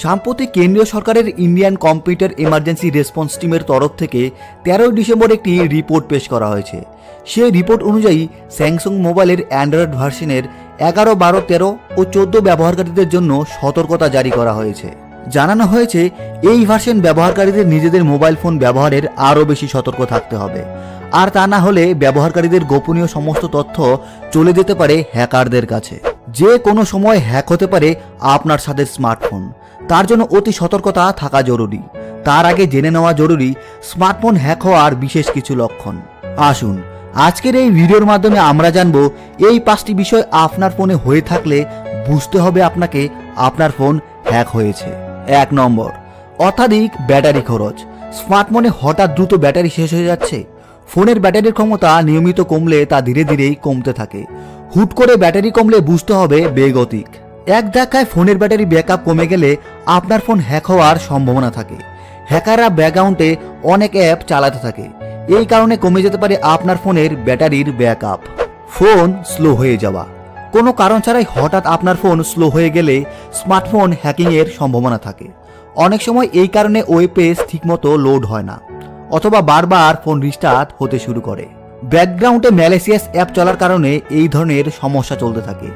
সাম্প্রতিক কেন্দ্রীয় সরকারের ইন্ডিয়ান কম্পিউটার এমার্জেন্সি রেসপন্স টিমের তরফ থেকে 13 ডিসেম্বর একটি রিপোর্ট পেশ করা হয়েছে। সেই রিপোর্ট অনুযায়ী স্যামসাং মোবাইলের অ্যান্ড্রয়েড ভার্সনের 11, 12, 13 ও 14 ব্যবহারকারীদের জন্য সতর্কতা জারি করা হয়েছে। জানানো হয়েছে এই ভার্সন ব্যবহারকারীদের নিজেদের মোবাইল ফোন ব্যবহারের আরও বেশি সতর্ক থাকতে হবে, আর তা না হলে ব্যবহারকারীদের গোপনীয় সমস্ত তথ্য চলে যেতে পারে হ্যাকারদের কাছে। যে কোনো সময় হ্যাক হতে পারে আপনার সাথে স্মার্টফোন, তার জন্য অতি সতর্কতা থাকা জরুরি। তার আগে জেনে নেওয়া জরুরি স্মার্টফোন হ্যাক হওয়ার বিশেষ কিছু লক্ষণ। আসুন আজকের এই ভিডিওর মাধ্যমে আমরা জানব এই 5টি বিষয় আপনার ফোনে হয়ে থাকলে বুঝতে হবে আপনাকে আপনার ফোন হ্যাক হয়েছে। 1 নম্বর, অত্যাধিক ব্যাটারি খরচ। স্মার্টফোনে হঠাৎ দ্রুত ব্যাটারি শেষ হয়ে যাচ্ছে। ফোনের ব্যাটারির ক্ষমতা নিয়মিত কমলে তা ধীরে ধীরেই কমতে থাকে। হুট করে ব্যাটারি কমলে বুঝতে হবে বেগতিক। এক ধাক্কায় ফোনের ব্যাটারি ব্যাকআপ কমে গেলে আপনার ফোন হ্যাক হওয়ার সম্ভাবনা থাকে। হ্যাকাররা ব্যাকগ্রাউন্ডে অনেক অ্যাপ চালাতে থাকে, এই কারণে কমে যেতে পারে আপনার ফোনের ব্যাটারির ব্যাকআপ। ফোন স্লো হয়ে যাওয়া। কোনো কারণ ছাড়াই হঠাৎ আপনার ফোন স্লো হয়ে গেলে স্মার্টফোন হ্যাকিংয়ের সম্ভাবনা থাকে। অনেক সময় এই কারণে ওয়েব পেজ ঠিকমতো লোড হয় না, অথবা বারবার ফোন রিস্টার্ট হতে শুরু করে। ব্যাকগ্রাউন্ডে ম্যালিসিয়াস অ্যাপ চলার কারণে এই ধরনের সমস্যা চলতে থাকে।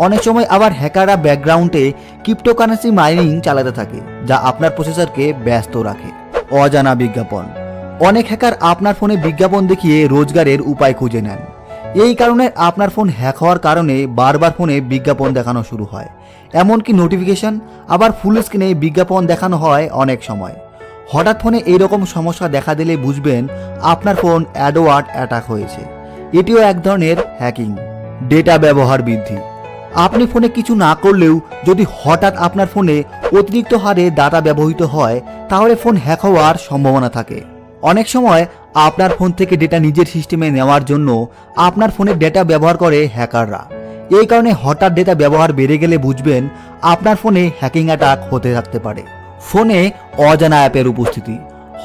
অনেক সময় আবার হ্যাকাররা ব্যাকগ্রাউন্ডে ক্রিপ্টোকারেন্সি মাইনিং চালাতে থাকে, যা আপনার প্রসেসরকে ব্যস্ত রাখে। অজানা বিজ্ঞাপন। অনেক হ্যাকার আপনার ফোনে বিজ্ঞাপন দেখিয়ে রোজগারের উপায় খুঁজে নেন। এই কারণে আপনার ফোন হ্যাক হওয়ার কারণে বারবার ফোনে বিজ্ঞাপন দেখানো শুরু হয়, এমনকি নোটিফিকেশন, আবার ফুল স্ক্রিনে বিজ্ঞাপন দেখানো হয়। অনেক সময় হঠাৎ ফোনে এইরকম সমস্যা দেখা দিলে বুঝবেন আপনার ফোন অ্যাডওয়ার্ড অ্যাটাক হয়েছে। এটিও এক ধরনের হ্যাকিং। ডেটা ব্যবহার বৃদ্ধি। আপনি ফোনে কিছু না করলেও যদি হঠাৎ আপনার ফোনে অতিরিক্ত হারে ডাটা ব্যবহৃত হয়, তাহলে ফোন হ্যাক হওয়ার সম্ভাবনা থাকে। অনেক সময় আপনার ফোন থেকে ডেটা নিজের সিস্টেমে নেওয়ার জন্য আপনার ফোনের ডেটা ব্যবহার করে হ্যাকাররা। এই কারণে হঠাৎ ডেটা ব্যবহার বেড়ে গেলে বুঝবেন আপনার ফোনে হ্যাকিং অ্যাটাক হতে থাকতে পারে। ফোনে অজানা অ্যাপের উপস্থিতি।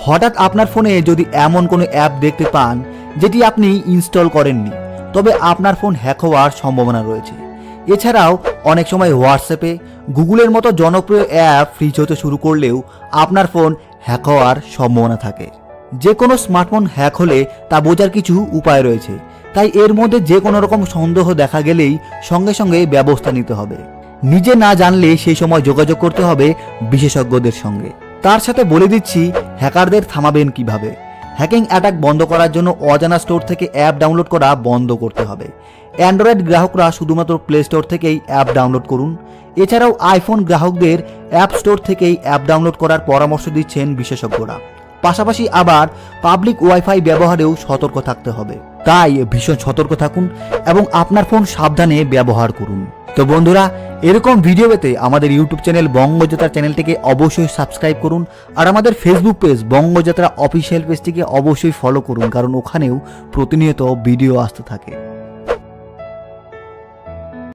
হঠাৎ আপনার ফোনে যদি এমন কোনো অ্যাপ দেখতে পান যেটি আপনি ইনস্টল করেননি, তবে আপনার ফোন হ্যাক হওয়ার সম্ভাবনা রয়েছে। এছাড়াও অনেক সময় হোয়াটসঅ্যাপে, গুগলের মতো জনপ্রিয় অ্যাপ ফ্রিজ হতে শুরু করলেও আপনার ফোন হ্যাক হওয়ার সম্ভাবনা থাকে। যে কোনো স্মার্টফোন হ্যাক হলে তা বোঝার কিছু উপায় রয়েছে, তাই এর মধ্যে যে কোনো রকম সন্দেহ দেখা গেলেই সঙ্গে সঙ্গে ব্যবস্থা নিতে হবে। নিজে না জানলে সেই সময় যোগাযোগ করতে হবে বিশেষজ্ঞদের সঙ্গে। তার সাথে বলে দিচ্ছি হ্যাকারদের থামাবেন কিভাবে। হ্যাকিং অ্যাটাক বন্ধ করার জন্য অজানা স্টোর থেকে অ্যাপ ডাউনলোড করা বন্ধ করতে হবে। অ্যান্ড্রয়েড গ্রাহকরা শুধুমাত্র প্লে স্টোর থেকেই অ্যাপ ডাউনলোড করুন। এছাড়াও আইফোন গ্রাহকদের অ্যাপ স্টোর থেকেই অ্যাপ ডাউনলোড করার পরামর্শ দিচ্ছেন বিশেষজ্ঞরা। পাশাপাশি আবার পাবলিক ওয়াইফাই ব্যবহারেও সতর্ক থাকতে হবে। তাই ভীষণ সতর্ক থাকুন এবং আপনার ফোন সাবধানে ব্যবহার করুন। তো বন্ধুরা, এরকম ভিডিও পেতে আমাদের ইউটিউব চ্যানেল বঙ্গযাত্রা চ্যানেলটিকে অবশ্যই সাবস্ক্রাইব করুন, আর আমাদের ফেসবুক পেজ বঙ্গযাত্রা অফিসিয়াল পেজটিকে অবশ্যই ফলো করুন, কারণ ওখানেও প্রতিনিয়ত ভিডিও আসতে থাকে।